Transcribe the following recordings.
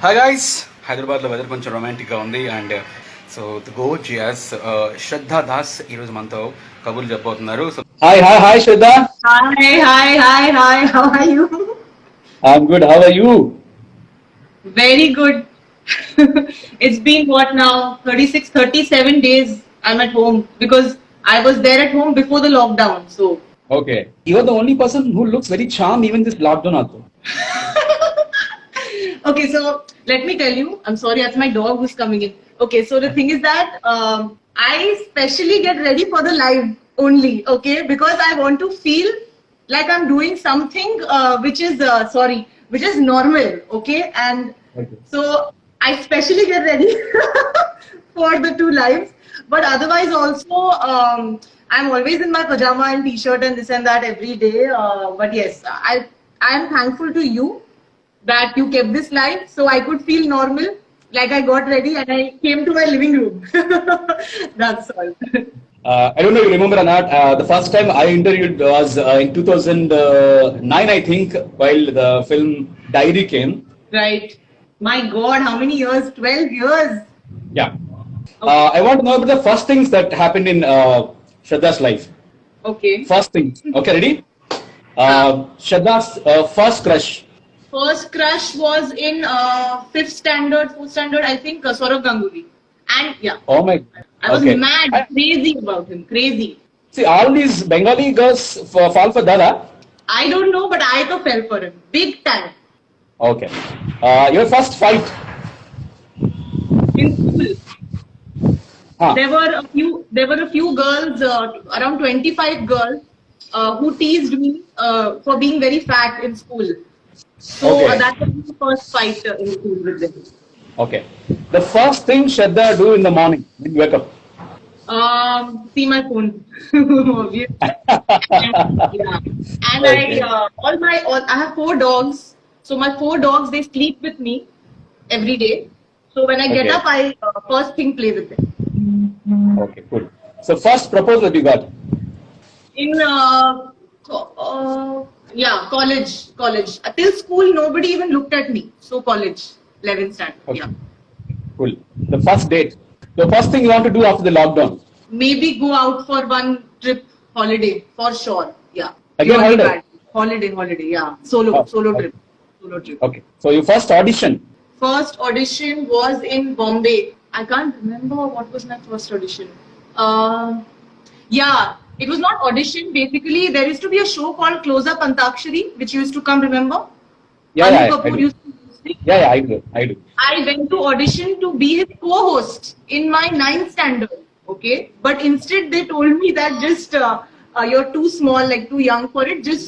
Hi guys, హైదరాబాద్లో weather కొంచెం రొమాంటిక్గా ఉంది. And so the gorgeous Shraddha Das ఈరోజు మనతో కబుర్లు చెప్పబోతున్నారు. So Hi, Shraddha. Hi. How are you? I'm good. How are you? Very good. It's been what now? 36, 37 days I'm at home because I was there at home before the lockdown. So, Okay. You're the only person who looks very charmed even this lockdown also. okay, so let me tell you. I'm sorry, that's my dog who's coming in. Okay, so the thing is that I specially get ready for the live only, okay? Because I want to feel like I'm doing something which is normal, okay? And Okay. so I specially get ready for the two lives. But otherwise also, I'm always in my pajama and t-shirt and this and that every day. But yes, I am thankful to you that you kept this live so I could feel normal, like I got ready and I came to my living room. That's all. I don't know if you remember or not. The first time I interviewed was in 2009, I think, while the film Diary came. Right. My God, how many years? 12 years. Yeah. I want to know about the first things that happened in Shraddha's life. Okay. First things. Okay, ready? Shraddha's first crush. First crush was in 4th standard, I think, Saurav Ganguly. And yeah, Oh my. I was Okay. mad, crazy about him, crazy. See, all these Bengali girls fall for Dada. I don't know, but I too fell for him, big time. Okay. Your first fight. In school, Huh. there were a few girls, around 25 girls, who teased me for being very fat in school. So Okay. that was the first fight in school with them. Okay. The first thing Shraddha do in the morning when you wake up. See my phone. Obviously. Yeah. And Okay. I have 4 dogs. So my 4 dogs, they sleep with me every day. So when I get Okay. up, I first thing play with them. Okay, good. So first proposal that you got. In college. Till school, nobody even looked at me. So college, 11th standard. Okay. Yeah. Cool. The first date. The first thing you want to do after the lockdown. Maybe go out for one trip, holiday for sure. Yeah. Again, Purely holiday? bad. Holiday. Yeah. Solo Oh, okay. trip. Solo trip. Okay. So your first audition. First audition was in Bombay. I can't remember what was my first audition. Yeah, it was not audition. Basically, there used to be a show called Close Up Antakshari, which used to come. Remember? Yeah, Anu I Kapoor do. used to host it. Yeah, I do. I went to audition to be his co-host in my 9th standard. Okay, but instead they told me that just you're too small, like too young for it. Just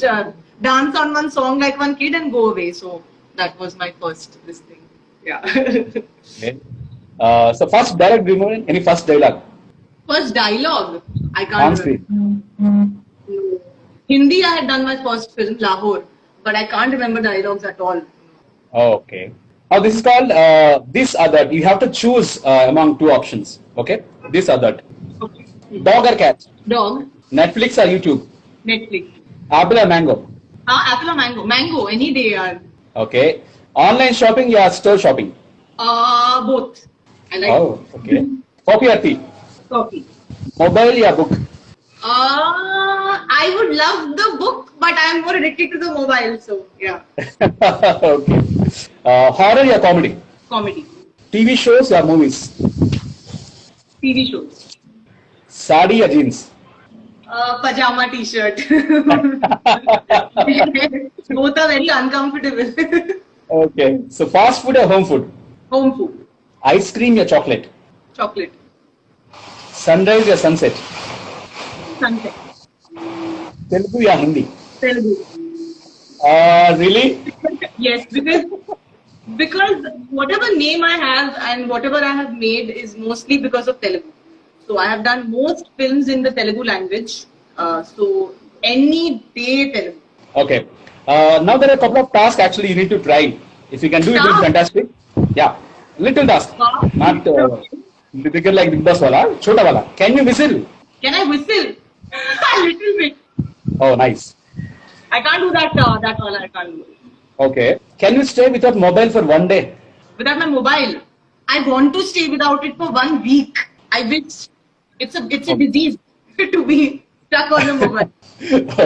dance on one song like one kid and go away. So that was my first this thing. Yeah. Okay. So first dialogue, do you remember any first dialogue First dialogue, I on can't screen? remember. No. Hindi, I had done my first film, Lahore, but I can't remember dialogues at all. Okay. Now this is called this or that. You have to choose among 2 options. Okay. This or that. Okay. Dog or cat? Dog, Netflix or YouTube? Netflix. Apple or mango? Apple or mango? Mango, any day. Okay. Online shopping or store shopping? Both. I like Oh, okay. Coffee or tea? coffee. Mobile or book? I would love the book, but I am more addicted to the mobile. So yeah, Okay. Horror or comedy? comedy, TV shows or movies? TV shows, Sari or jeans? pajama t-shirt. Both are very uncomfortable. Okay. So fast food or home food? Home food, Ice cream or chocolate? chocolate, Sunrise or sunset? sunset, Telugu or Hindi? Telugu. Really? Yes, because whatever name I have and whatever I have made is mostly because of Telugu. So I have done most films in the Telugu language. So any day Telugu. Okay. Now there are a couple of tasks actually you need to try. If you can do it, it's Task? fantastic. Yeah. Little task. Task? Not bigger like Big Boss wala. Chota wala. Can you whistle? Can I whistle? A little bit. Oh, nice. I can't do that. That all I can't do. Okay. Can you stay without mobile for one day? without my mobile. I want to stay without it for 1 week. I wish it's a disease to be stuck on the mobile.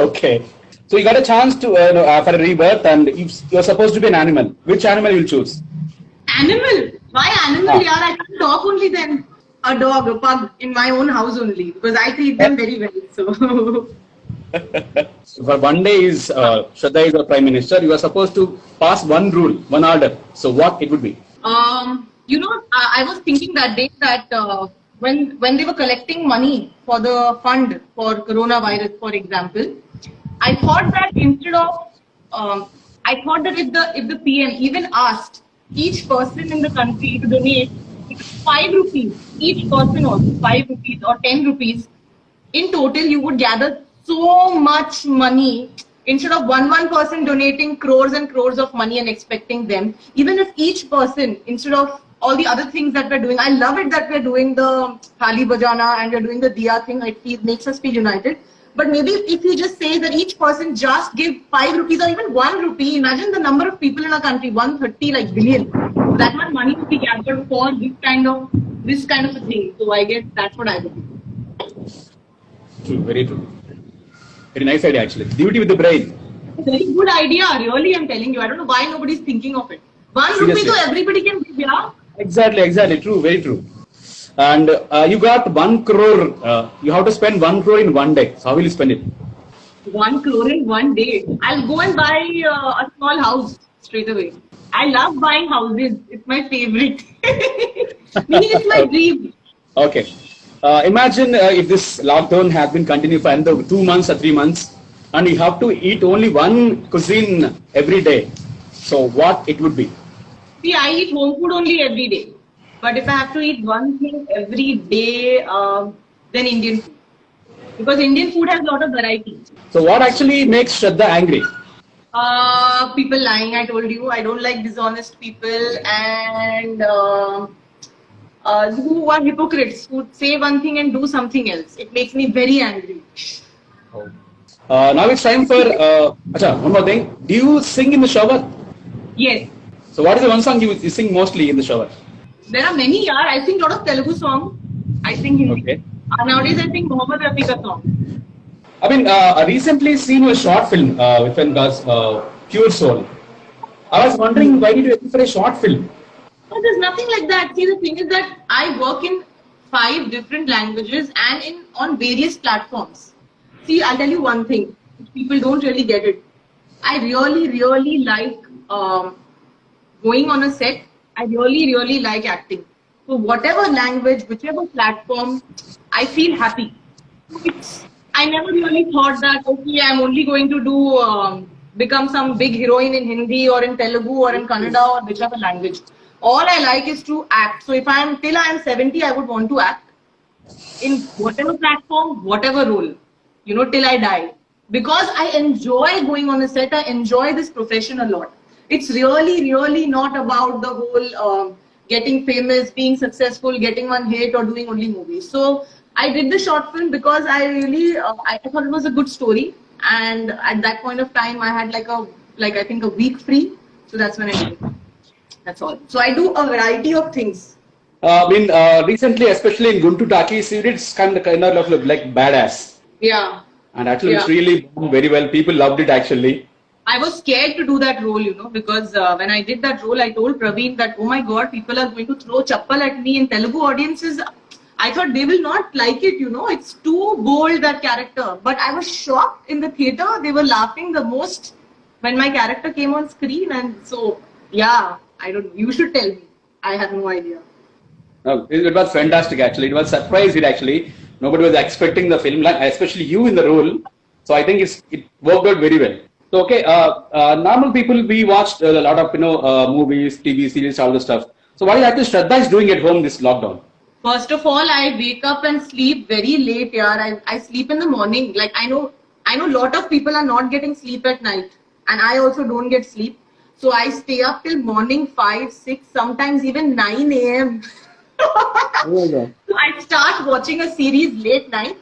Okay. So you got a chance to for a rebirth, and you're supposed to be an animal. Which animal you'll choose? Animal? Why animal? Yeah, I can talk only then. A dog, a pug in my own house only because I treat them very well. So So for one day is Shraddha is our Prime Minister. You are supposed to pass one rule, one order. So what it would be? I was thinking that day that when they were collecting money for the fund for coronavirus, for example, I thought that instead of I thought that if the PM even asked each person in the country to donate 5 rupees, each person also 5 rupees or 10 rupees, in total you would gather so much money. Instead of one person donating crores and crores of money and expecting them, even if each person, instead of all the other things that we're doing, I love it that we're doing the Thali Bajana and we're doing the Diya thing. It makes us feel united. But maybe if you just say that each person just give 5 rupees or even 1 rupee, imagine the number of people in our country, 130 like billion. So that much money would be gathered for this kind of a thing. So I guess that's what I would do. True, very true. Very nice idea actually. Duty with the brain. Very good idea, really. I'm telling you. I don't know why nobody's thinking of it. 1 rupee so everybody can give, yeah. Exactly. True, very true. And you got 1 crore. You have to spend 1 crore in one day. So how will you spend it? 1 crore in one day. I'll go and buy a small house straight away. I love buying houses. It's my favorite. Meaning it's my dream. Okay. Imagine if this lockdown has been continued for another 2 months or 3 months, and you have to eat only one cuisine every day. So what it would be? See, I eat home food only every day. But if I have to eat one thing every day, then Indian food. Because Indian food has a lot of variety. So what actually makes Shraddha angry? People lying, I told you. I don't like dishonest people and who are hypocrites, who say one thing and do something else. It makes me very angry. Now it's time for one more thing. Do you sing in the shower? Yes. So what is the one song you sing mostly in the shower? There are many, yeah. I sing a lot of Telugu songs. I sing Hindi. Okay. Nowadays I sing Mohammed Rafi's song. I mean, I recently seen a short film with one guy's Pure Soul. I was wondering why did you go for a short film? But there's nothing like that. See, the thing is that I work in 5 different languages and on various platforms. See, I'll tell you one thing. People don't really get it. I really like going on a set. I really like acting. So whatever language, whichever platform, I feel happy. I never really thought that, okay, I'm only going to do become some big heroine in Hindi or in Telugu or in Kannada or whichever language. All I like is to act. So if till I am 70, I would want to act in whatever platform, whatever role, till I die. Because I enjoy going on a set, I enjoy this profession a lot. It's really not about the whole getting famous, being successful, getting one hit or doing only movies. So I did the short film because I really, I thought it was a good story. And at that point of time, I had I think a week free. So that's when I did it. That's all. So I do a variety of things. Recently, especially in Guntu Takis, you did kind of look like badass. Yeah. And actually, it's really done very well. People loved it actually. I was scared to do that role, because when I did that role, I told Praveen that, oh my God, people are going to throw chappal at me in Telugu audiences. I thought they will not like it, It's too bold, that character. But I was shocked in the theater. They were laughing the most when my character came on screen. And so, yeah, you should tell me. I have no idea. No, it was fantastic actually. It was surprising actually. Nobody was expecting the film, especially you in the role. So I think it worked out very well. So okay, normal people, we watched a lot of movies, TV series, all the stuff. So what is Shraddha is doing at home this lockdown? First of all, I wake up and sleep very late, yaar. I sleep in the morning. Like I know a lot of people are not getting sleep at night, and I also don't get sleep. So I stay up till morning 5, 6, sometimes even 9 a.m. So I start watching a series late night,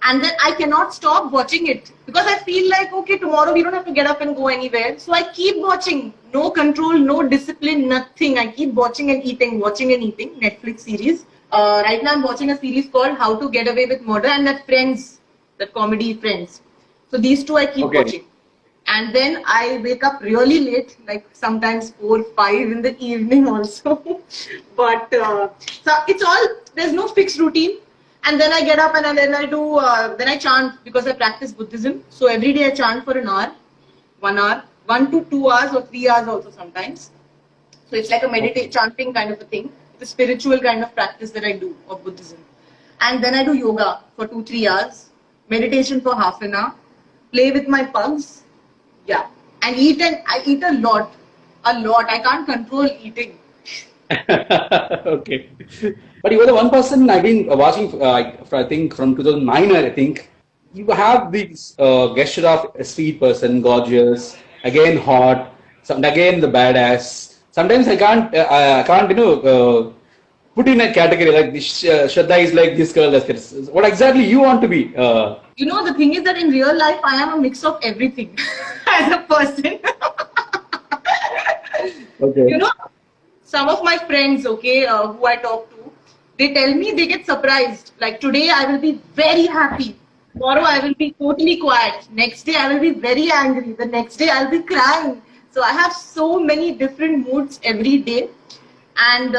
And then I cannot stop watching it because I feel like, okay, tomorrow we don't have to get up and go anywhere. So I keep watching. No control, no discipline, nothing. I keep watching and eating, Netflix series. Right now I'm watching a series called How to Get Away with Murder and that Friends, that comedy Friends. So these two I keep watching. And then I wake up really late, like sometimes 4, 5 in the evening also. But so it's all, there's no fixed routine. And then I get up and then I chant because I practice Buddhism. So every day I chant for an hour, 1 hour, 1 to 2 hours or 3 hours also sometimes. So it's like a chanting kind of a thing. It's a spiritual kind of practice that I do of Buddhism. And then I do yoga for 2-3 hours, meditation for half an hour, play with my pugs. Yeah, and I eat a lot. I can't control eating. Okay. But you were the one person I've been watching, I think from 2009, I think. You have this gesture of a sweet person, gorgeous, again hot, again the badass. Sometimes I can't, put in a category like this. Shraddha is like this girl. What exactly you want to be? You know, the thing is that in real life, I am a mix of everything as a person. Okay. You know, some of my friends, who I talk to, they tell me they get surprised. Like today, I will be very happy. Tomorrow, I will be totally quiet. Next day, I will be very angry. The next day, I'll be crying. So I have so many different moods every day. And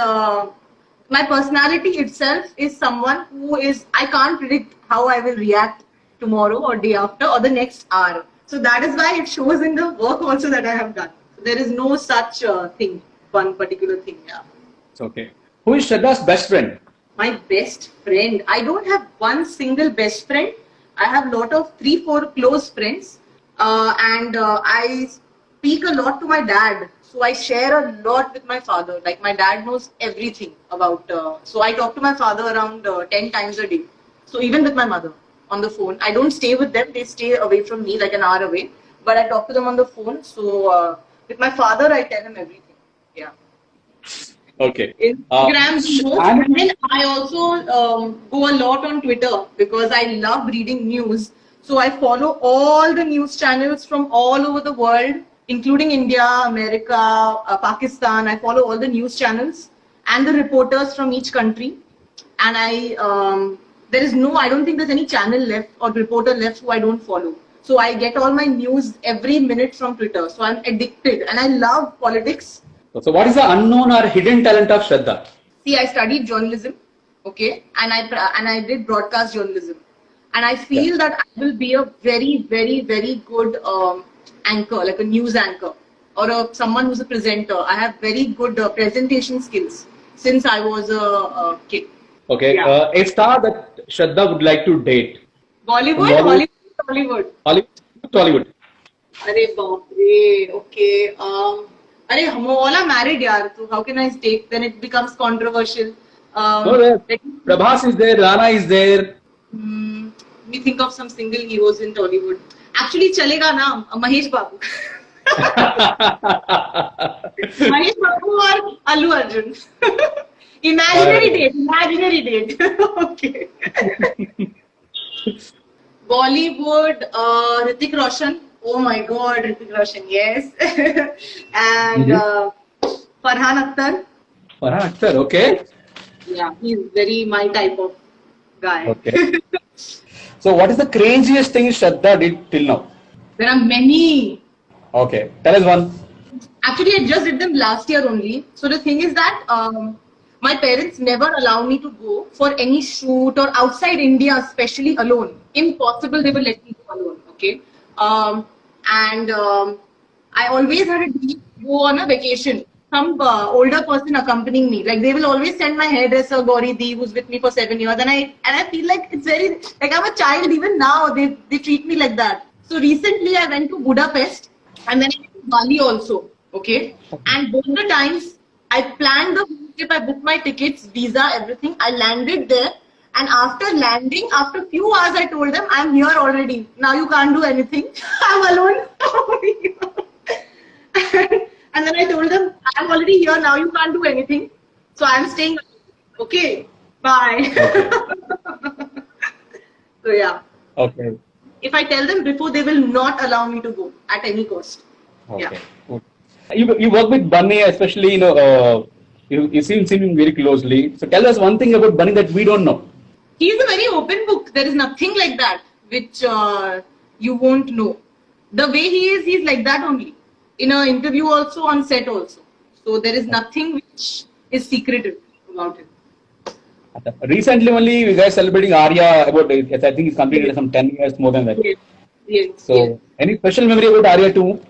my personality itself is someone who is, I can't predict how I will react tomorrow or day after or the next hour. So that is why it shows in the work also that I have done. There is no such thing, one particular thing. Yeah. Okay. Who is Shraddha's best friend? My best friend. I don't have one single best friend. I have a lot of 3-4 close friends. And I speak a lot to my dad. So I share a lot with my father. Like my dad knows everything about. So I talk to my father around 10 times a day. So even with my mother on the phone. I don't stay with them. They stay away from me like an hour away. But I talk to them on the phone. So with my father, I tell him everything. Yeah. Okay. Instagram and then I also go a lot on Twitter because I love reading news. So I follow all the news channels from all over the world, including India, America, Pakistan. I follow all the news channels and the reporters from each country. And I don't think there's any channel left or reporter left who I don't follow. So I get all my news every minute from Twitter. So I'm addicted and I love politics. So what is the unknown or hidden talent of Shraddha? See, I studied journalism, and I did broadcast journalism. And I feel that I will be a very, very, very good anchor, like a news anchor or someone who's a presenter. I have very good presentation skills since I was a kid. Okay. Yeah. A star that Shraddha would like to date? Bollywood, Hollywood. Tollywood. Arey baap re, okay. Arey, hum all are married, yaar. So how can I take? Then it becomes controversial. Prabhas is there, Rana is there. Let me think of some single heroes in Tollywood. Actually, chalega na, Mahesh Babu. Mahesh Babu or Allu Arjun. Imaginary date. Okay. Bollywood, Hrithik Roshan. Oh my God, Hrithik Roshan, yes. And Farhan Akhtar. Farhan Akhtar, okay. Yeah, he's very my type of guy. Okay. So what is the craziest thing Shraddha did till now? There are many. Okay, tell us one. Actually, I just did them last year only. So the thing is that my parents never allow me to go for any shoot or outside India, especially alone. Impossible they will let me go alone, okay? I always had a dream to go on a vacation. Some older person accompanying me. Like they will always send my hairdresser Gauri Di, who's with me for 7 years, and I feel like it's very like I'm a child even now. They treat me like that. So recently I went to Budapest and then I went to Bali also. Okay, and both the times I planned the trip. I booked my tickets, visa, everything. I landed there, and after landing, after a few hours, I told them I'm here already. Now you can't do anything. I'm alone. And then I told them, I'm already here, now you can't do anything. So I'm staying. Okay, bye. So yeah, Okay. If I tell them before, they will not allow me to go at any cost. Okay. Yeah. Good. You work with Bunny, especially you see him very closely. So tell us one thing about Bunny that we don't know. He is a very open book. There is nothing like that which you won't know. The way he is, he's like that only. In an interview also, on set also. So there is nothing which is secretive about him. Recently only you guys celebrating Arya about I think it's completed some 10 years more than that. Yes. Yes. So Yes. any special memory about Arya 2?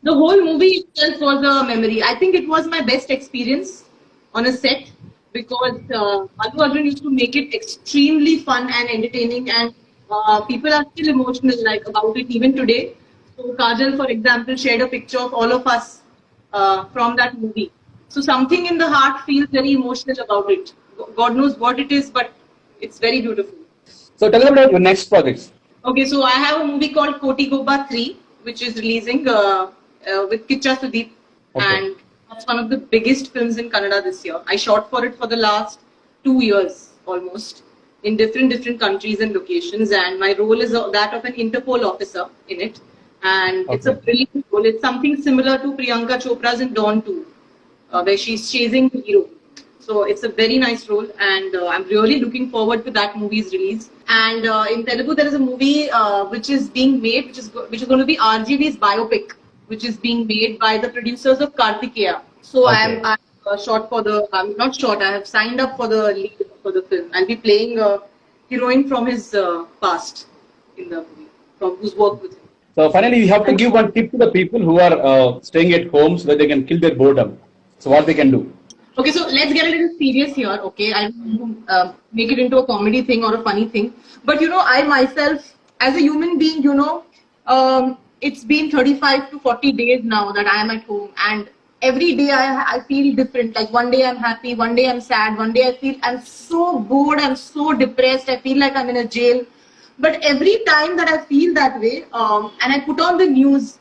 The whole movie itself was a memory. I think it was my best experience on a set because Allu Arjun used to make it extremely fun and entertaining, and people are still emotional about it even today. So Kajal, for example, shared a picture of all of us from that movie. So something in the heart feels very emotional about it. God knows what it is, but it's very beautiful. So tell us about your next projects. Okay, so I have a movie called Koti Goba 3, which is releasing with Kicha Sudeep, and that's one of the biggest films in Kannada this year. I shot for it for the last 2 years almost in different countries and locations, and my role is that of an Interpol officer in it, and it's a brilliant role. It's something similar to Priyanka Chopra's in Dawn 2, where she's chasing the hero. So it's a very nice role, and I'm really looking forward to that movie's release. And in Telugu, there is a movie which is being made, which is going to be RGV's biopic, which is being made by the producers of Kartikeya. So I'm short for the, I'm not short, I have signed up for the lead for the film. I'll be playing a heroine from his past in the movie, from who's worked with him. So finally, you have to give one tip to the people who are staying at home so that they can kill their boredom. So what they can do? Okay, so let's get a little serious here, okay? I don't want to make it into a comedy thing or a funny thing. But, I myself, as a human being, it's been 35 to 40 days now that I am at home. And every day I feel different. Like one day I'm happy, one day I'm sad, one day I feel I'm so bored, I'm so depressed, I feel like I'm in a jail. But every time that I feel that way, and I put on the news,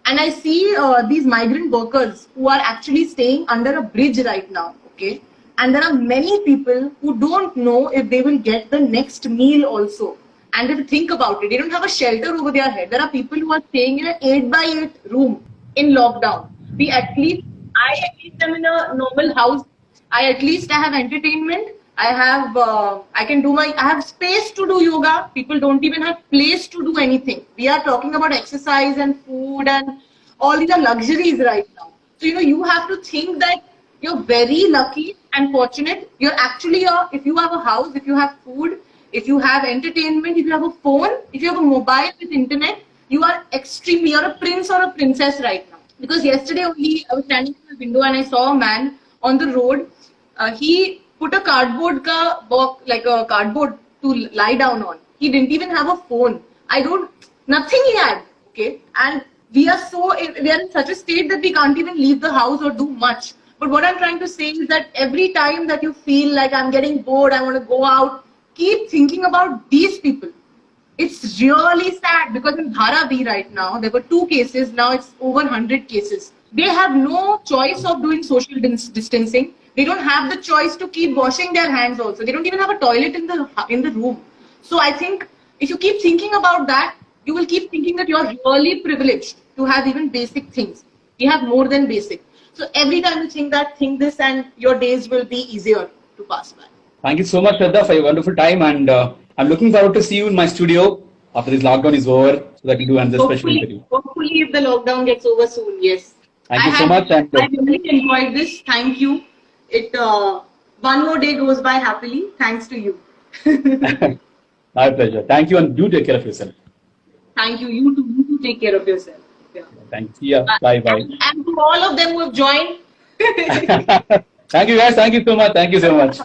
and I see these migrant workers who are actually staying under a bridge right now, okay? And there are many people who don't know if they will get the next meal also. And if you think about it, they don't have a shelter over their head. There are people who are staying in an 8x8 room in lockdown. I at least am in a normal house. I have entertainment. I have space to do yoga. People don't even have place to do anything. We are talking about exercise and food and all these are luxuries right now. So, you have to think that you're very lucky and fortunate. You're actually, if you have a house, if you have food, if you have entertainment, if you have a phone, if you have a mobile with internet, you're a prince or a princess right now. Because yesterday only I was standing in the window and I saw a man on the road. He put a cardboard box, like a cardboard to lie down on. He didn't even have a phone. Nothing he had. Okay. And we are in such a state that we can't even leave the house or do much. But what I'm trying to say is that every time that you feel like I'm getting bored, I want to go out, keep thinking about these people. It's really sad because in Dharavi right now, there were 2 cases. Now it's over 100 cases. They have no choice of doing social distancing. They don't have the choice to keep washing their hands also. They don't even have a toilet in the room. So I think if you keep thinking about that, you will keep thinking that you're really privileged to have even basic things. You have more than basic. So every time you think this and your days will be easier to pass by. Thank you so much, Shraddha, for your wonderful time. And I'm looking forward to see you in my studio after this lockdown is over so that we do another special interview. Hopefully, if the lockdown gets over soon, yes. Thank you so much. And I really enjoyed this. Thank you. One more day goes by happily. Thanks to you. my pleasure. Thank you, and do take care of yourself. Thank you. You too take care of yourself. Yeah. Thanks. Yeah. Bye. And to all of them who have joined. Thank you, guys. Thank you so much.